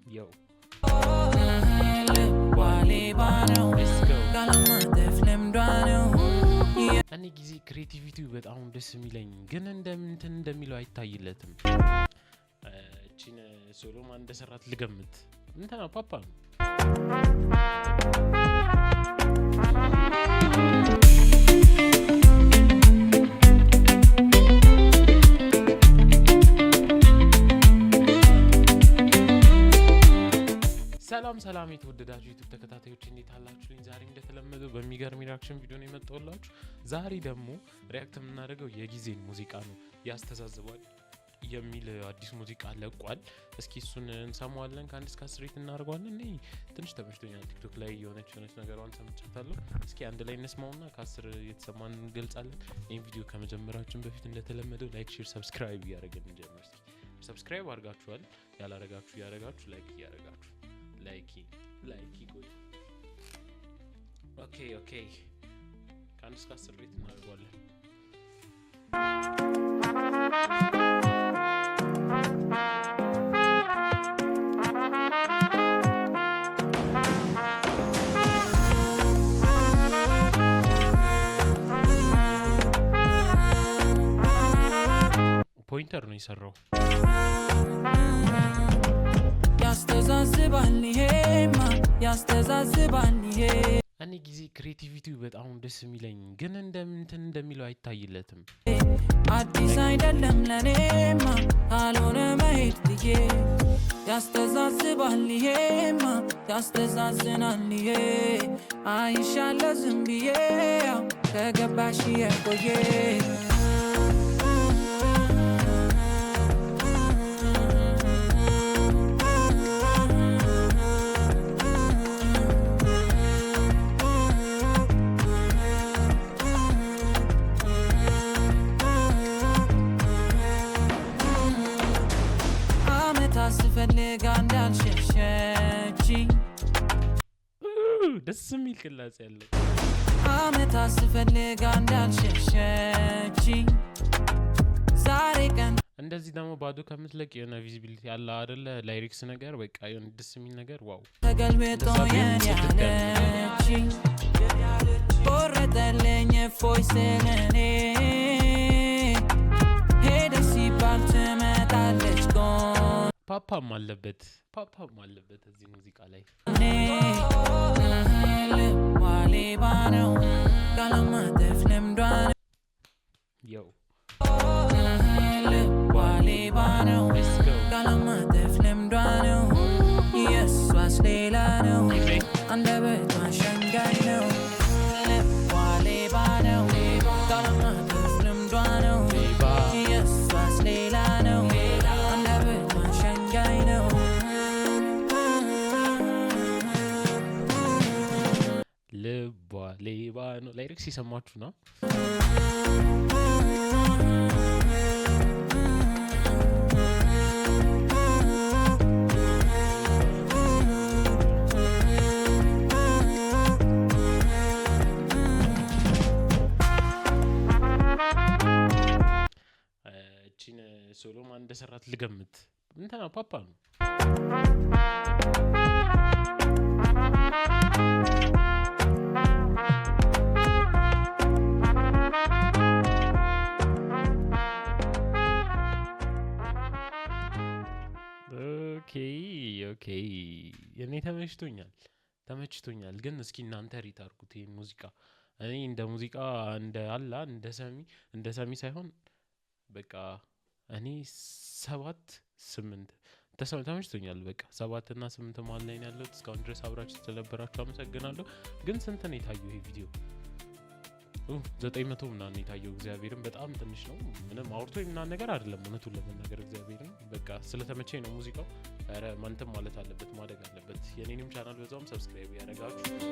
Yo. እኔ ጊዜ ክሬቲቪቲው በጣም ደስ የሚለኝ ግን እንደሚለው አይታይለትም። እቺን ሶሎማን እንደሰራት ልገምት እንትና ፓፓ ነው። ሰላም የተወደዳችሁ ዩቲዩብ ተከታታዮች እንዴት አላችሁልኝ? ዛሬ እንደተለመደው በሚገርም ሪአክሽን ቪዲዮ ነው የመጣሁላችሁ። ዛሬ ደግሞ ሪአክት የምናደርገው የጊዜን ሙዚቃ ነው። ያስተዛዝባል የሚል አዲስ ሙዚቃ ለቋል። እስኪ እሱን እንሰማዋለን። ከ1 እስከ 10 ሬት እናደርገዋለን። እኔ ትንሽ ተመችቶኛል። ቲክቶክ ላይ የሆነች ነገሯን ሰምቻታለሁ። እስኪ አንድ ላይ እንስማውና ከ10 የተሰማን እንገልጻለን። ይሄን ቪዲዮ ከመጀመራችን በፊት እንደተለመደው ላይክ፣ ሼር፣ ሰብስክራይብ እያደረግን እንጀምር። እስኪ ሰብስክራይብ አድርጋችኋል? ያላረጋችሁ ያረጋችሁ፣ ላይክ እያደረጋችሁ ላይክ ይጎይ። ኦኬ ከ1 እስከ 10 ሬት እናደርገዋለን። ፖይንተር ነው የሰራው። ያስተዛዝባል ይሄ እኔ ጊዜ ክሬቲቪቲው በጣም ደስ የሚለኝ ግን እንደሚለው አይታይለትም። አዲስ አይደለም ለኔማ ካልሆነ መሄድ ትዬ ያስተዛዝባል ይሄማ ያስተዛዝናል ይሄ አይሻለ ዝም ብዬ ከገባሽ የቆየ ስፈልጋ እንዳልሸሸች ደስ የሚል ቅላጽ ያለው አመታ ስፈልጋ እንዳልሸሸች ዛሬ ቀን እንደዚህ ደግሞ ባዶ ከምትለቅ የሆነ ቪዚቢሊቲ ያለ አይደለ ላይሪክስ ነገር በቃ የሆነ ደስ የሚል ነገር ዋው ተገልብጦ ያለች ቆረጠልኝ ፎይስለኔ ሄደ ሲባል ትመጣለች ፓፓም አለበት እዚህ ሙዚቃ ላይ ዮ የሷስ ሌላ ነው አንደበቷ ሸንጋይ ነው ሌባ ነው። ላይሪክስ ይሰማችሁ ነው። እቺን ሶሎማን እንደሰራት ልገምት እንትና ፓፓ ነው። ኦኬ እኔ ተመችቶኛል። ግን እስኪ እናንተ ሪት አድርጉት ይሄን ሙዚቃ። እኔ እንደ ሙዚቃ እንደ ሰሚ ሳይሆን በቃ እኔ 7-8 ተመችቶኛል። በቃ 7 እና 8 መሀል ላይ ነው ያለሁት። እስካሁን ድረስ አብራችሁ ስለነበራችሁ አመሰግናለሁ። ግን ስንት ነው የታየው ይሄ ቪዲዮ? 900 ምናምን የታየው። እግዚአብሔርን በጣም ትንሽ ነው። ምንም አውርቶ ምናምን ነገር አይደለም። እውነቱን ለመናገር እግዚአብሔርን በቃ ስለተመቸኝ ነው ሙዚቃው። ኧረ ማንተም ማለት አለበት ማደግ አለበት። የኔንም ቻናል በዛውም ሰብስክራይብ ያደርጋችሁ